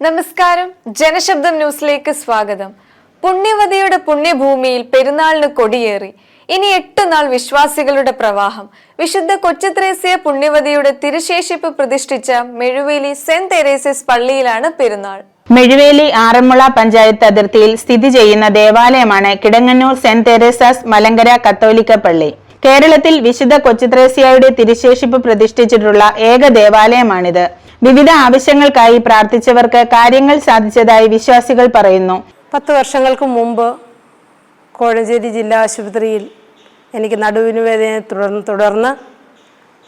നമസ്കാരം, ജനശബ്ദം ന്യൂസിലേക്ക് സ്വാഗതം. പുണ്യവതിയുടെ പുണ്യഭൂമിയിൽ പെരുന്നാളിന് കൊടിയേറി. ഇനി 8 നാൾ വിശ്വാസികളുടെ പ്രവാഹം. വിശുദ്ധ കൊച്ചുത്രേസ്യ പുണ്യവതിയുടെ തിരുശേഷിപ്പ് പ്രതിഷ്ഠിച്ച മെഴുവേലി സെന്റ് തെരേസസ് പള്ളിയിലാണ് പെരുന്നാൾ. മെഴുവേലി ആറന്മുള പഞ്ചായത്ത് അതിർത്തിയിൽ സ്ഥിതി ചെയ്യുന്ന ദേവാലയമാണ് കിടങ്ങന്നൂർ സെന്റ് തെരേസാസ് മലങ്കര കത്തോലിക്ക പള്ളി. കേരളത്തിൽ വിശുദ്ധ കൊച്ചുത്രേസ്യയുടെ തിരുശേഷിപ്പ് പ്രതിഷ്ഠിച്ചിട്ടുള്ള ഏക ദേവാലയമാണിത്. വിവിധ ആവശ്യങ്ങൾക്കായി പ്രാർത്ഥിച്ചവർക്ക് കാര്യങ്ങൾ സാധിച്ചതായി വിശ്വാസികൾ പറയുന്നു. 10 വർഷങ്ങൾക്ക് മുമ്പ് കോഴഞ്ചേരി ജില്ലാ ആശുപത്രിയിൽ എനിക്ക് നടുവിന് വേദനയെ തുടർന്ന്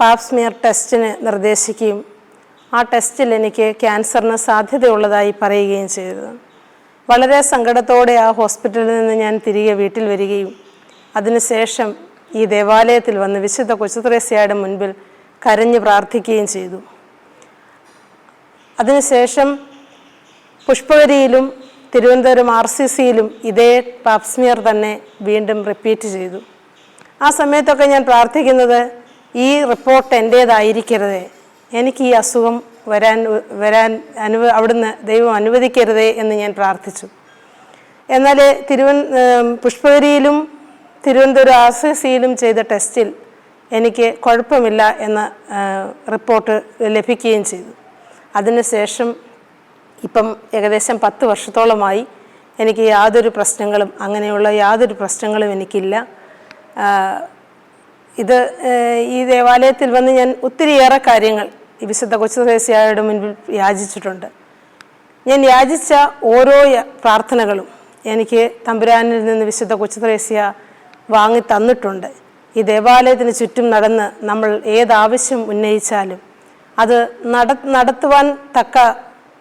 പാപ്സ്മിയർ ടെസ്റ്റിന് നിർദ്ദേശിക്കുകയും ആ ടെസ്റ്റിൽ എനിക്ക് ക്യാൻസറിന് സാധ്യതയുള്ളതായി പറയുകയും ചെയ്തത്. വളരെ സങ്കടത്തോടെ ആ ഹോസ്പിറ്റലിൽ നിന്ന് ഞാൻ തിരികെ വീട്ടിൽ വരികയും അതിനുശേഷം ഈ ദേവാലയത്തിൽ വന്ന് വിശുദ്ധ കൊച്ചുത്രേസ്യയുടെ മുൻപിൽ കരഞ്ഞ് പ്രാർത്ഥിക്കുകയും ചെയ്തു. അതിനുശേഷം പുഷ്പവരിയിലും തിരുവനന്തപുരം RCCയിലും ഇതേ പാപ്സ്മിയർ തന്നെ വീണ്ടും റിപ്പീറ്റ് ചെയ്തു. ആ സമയത്തൊക്കെ ഞാൻ പ്രാർത്ഥിക്കുന്നത്, ഈ റിപ്പോർട്ട് എൻ്റേതായിരിക്കരുതേ, എനിക്ക് ഈ അസുഖം വരാൻ അവിടുന്ന് ദൈവം അനുവദിക്കരുതേ എന്ന് ഞാൻ പ്രാർത്ഥിച്ചു. എന്നാൽ പുഷ്പവരിയിലും തിരുവനന്തപുരം RCCയിലും ചെയ്ത ടെസ്റ്റിൽ എനിക്ക് കുഴപ്പമില്ല എന്ന റിപ്പോർട്ട് ലഭിക്കുകയും ചെയ്തു. അതിനുശേഷം ഇപ്പം ഏകദേശം 10 വർഷത്തോളമായി എനിക്ക് അങ്ങനെയുള്ള യാതൊരു പ്രശ്നങ്ങളും എനിക്കില്ല. ഈ ദേവാലയത്തിൽ വന്ന് ഞാൻ ഒത്തിരിയേറെ കാര്യങ്ങൾ ഈ വിശുദ്ധ കൊച്ചുത്രേസ്യയുടെ മുൻപിൽ യാചിച്ചിട്ടുണ്ട്. ഞാൻ യാചിച്ച ഓരോ പ്രാർത്ഥനകളും എനിക്ക് തമ്പുരാനിൽ നിന്ന് വിശുദ്ധ കൊച്ചുത്രേസ്യ വാങ്ങി തന്നിട്ടുണ്ട്. ഈ ദേവാലയത്തിന് ചുറ്റും നടന്ന് നമ്മൾ ഏതാവശ്യം ഉന്നയിച്ചാലും അത് നടത്തുവാൻ തക്ക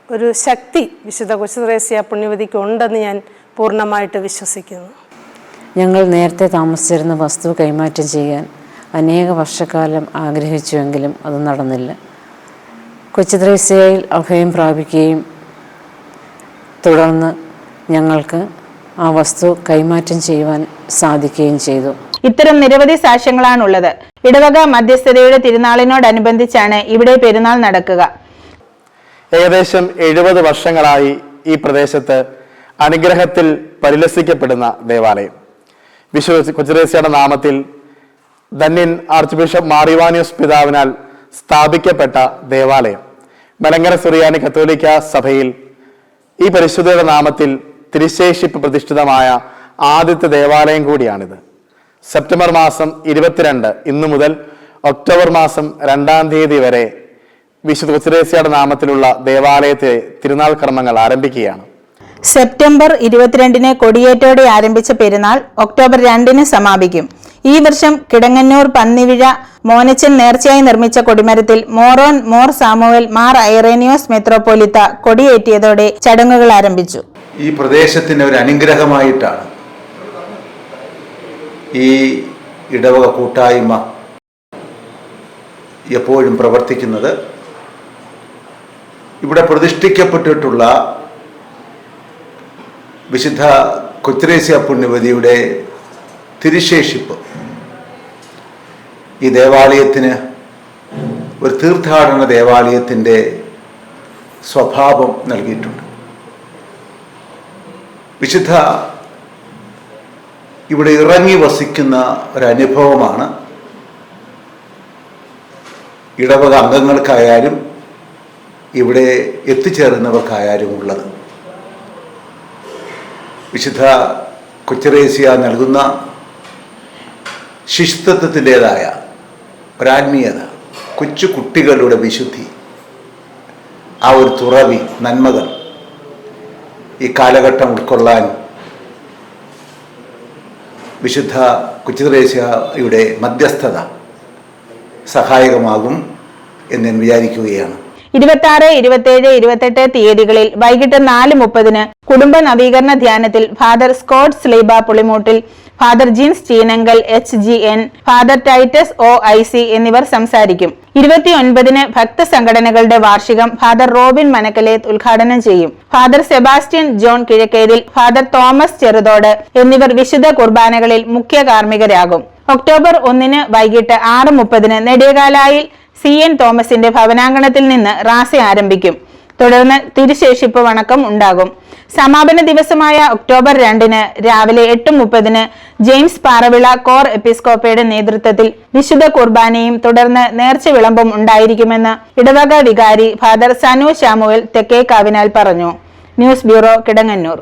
ഒരു ശക്തി വിശുദ്ധ കൊച്ചുത്രേസ്യ പുണ്യവതിക്ക് ഉണ്ടെന്ന് ഞാൻ പൂർണ്ണമായിട്ട് വിശ്വസിക്കുന്നു. ഞങ്ങൾ നേരത്തെ താമസിച്ചിരുന്ന വസ്തു കൈമാറ്റം ചെയ്യാൻ അനേക വർഷക്കാലം ആഗ്രഹിച്ചുവെങ്കിലും അത് നടന്നില്ല. കൊച്ചുത്രേസ്യയിൽ അഭയം പ്രാപിക്കുകയും തുടർന്ന് ഞങ്ങൾക്ക് ആ വസ്തു കൈമാറ്റം ചെയ്യുവാൻ സാധിക്കുകയും ചെയ്തു. ഇത്തരം നിരവധി സാക്ഷ്യങ്ങളാണുള്ളത്. ഇടവക മധ്യസ്ഥതയുടെ തിരുനാളിനോടനുബന്ധിച്ചാണ് ഇവിടെ പെരുന്നാൾ നടക്കുക. ഏകദേശം 70 വർഷങ്ങളായി ഈ പ്രദേശത്ത് അനുഗ്രഹത്തിൽ പരിലസിക്കപ്പെടുന്ന ദേവാലയം. വിശുദ്ധ കൊച്ചുത്രേസ്യയുടെ നാമത്തിൽ ധന്യൻ ആർച്ച് ബിഷപ്പ് മാർ ഇവാനിയോസ് പിതാവിനാൽ സ്ഥാപിക്കപ്പെട്ട ദേവാലയം. മലങ്കര സുറിയാനി കത്തോലിക്ക സഭയിൽ ഈ പരിശുദ്ധയുടെ നാമത്തിൽ തിരുശേഷിപ്പ് പ്രതിഷ്ഠിതമായ ആദ്യത്തെ ദേവാലയം കൂടിയാണിത്. സെപ്റ്റംബർ മാസം 22 ഇന്നു മുതൽ ഒക്ടോബർ മാസം 2-ാം തീയതി വരെ വിശുദ്ധ കൊച്ചുത്രേസ്യയുടെ നാമത്തിലുള്ള ദേവാലയത്തെ തിരുനാൾ കർമ്മങ്ങൾ ആരംഭിക്കുകയാണ്. സെപ്റ്റംബർ 22 കൊടിയേറ്റോടെ ആരംഭിച്ച പെരുന്നാൾ ഒക്ടോബർ 2 സമാപിക്കും. ഈ വർഷം കിടങ്ങന്നൂർ പന്നിവിഴ മോനച്ചൻ നേർച്ചയായി നിർമ്മിച്ച കൊടിമരത്തിൽ മോറോൻ മോർ സാമുവൽ മാർ ഐറേനിയോസ് മെത്രോപ്പൊലിത്ത കൊടിയേറ്റിയതോടെ ചടങ്ങുകൾ ആരംഭിച്ചു. ഈ പ്രദേശത്തിന് ഒരു അനുഗ്രഹമായിട്ടാണ് ഈ ഇടവക കൂട്ടായ്മ എപ്പോഴും പ്രവർത്തിക്കുന്നത്. ഇവിടെ പ്രതിഷ്ഠിക്കപ്പെട്ടിട്ടുള്ള വിശുദ്ധ കൊച്ചുത്രേസ്യ പുണ്യവതിയുടെ തിരുശേഷിപ്പ് ഈ ദേവാലയത്തിന് ഒരു തീർത്ഥാടന ദേവാലയത്തിൻ്റെ സ്വഭാവം നൽകിയിട്ടുണ്ട്. വിശുദ്ധ ഇവിടെ ഇറങ്ങി വസിക്കുന്ന ഒരനുഭവമാണ് ഇടവക അംഗങ്ങൾക്കായാലും ഇവിടെ എത്തിച്ചേർന്നവർക്കായാലും ഉള്ളത്. വിശുദ്ധ കൊച്ചുത്രേസ്യ നൽകുന്ന ശിശുത്വത്തിൻ്റെതായ ഒരാത്മീയത, കൊച്ചു കുട്ടികളുടെ വിശുദ്ധി, ആ ഒരു തുറവി, നന്മകൾ ഈ കാലഘട്ടം ഉൾക്കൊള്ളാൻ വിശുദ്ധ കൊച്ചുത്രേസ്യയുടെ മധ്യസ്ഥത സഹായകമാകും എന്ന് ഞാൻ വിചാരിക്കുകയാണ്. 26, 27, 28 തീയതികളിൽ വൈകിട്ട് 4:30 കുടുംബ നവീകരണ ധ്യാനത്തിൽ Father Scott Sleeba Pulimoottil, Father Jeens Cheenankal HGN, Father Titus OIC എന്നിവർ സംസാരിക്കും. 29 ഭക്തസംഘടനകളുടെ വാർഷികം ഫാദർ റോബിൻ മനക്കലേത്ത് ഉദ്ഘാടനം ചെയ്യും. Father Sebastian John Kizhakkethil, Father Thomas Cheruthodu എന്നിവർ വിശുദ്ധ കുർബാനകളിൽ മുഖ്യ കാർമ്മികരാകും. ഒക്ടോബർ 1 വൈകിട്ട് 6:30 നെടിയകാലായിൽ CN തോമസിന്റെ ഭവനാങ്കണത്തിൽ നിന്ന് റാസ ആരംഭിക്കും. തുടർന്ന് തിരുശേഷിപ്പ് വണക്കം ഉണ്ടാകും. സമാപന ദിവസമായ ഒക്ടോബർ 2 രാവിലെ 8:30 ജെയിംസ് പാറവിള കോർ എപ്പിസ്കോപ്പയുടെ നേതൃത്വത്തിൽ വിശുദ്ധ കുർബാനയും തുടർന്ന് നേർച്ച വിളമ്പും ഉണ്ടായിരിക്കുമെന്ന് ഇടവക വികാരി ഫാദർ സനു ശാമുവേൽ തെക്കേക്കാവിനാൽ പറഞ്ഞു. News bureau, Kidangannur.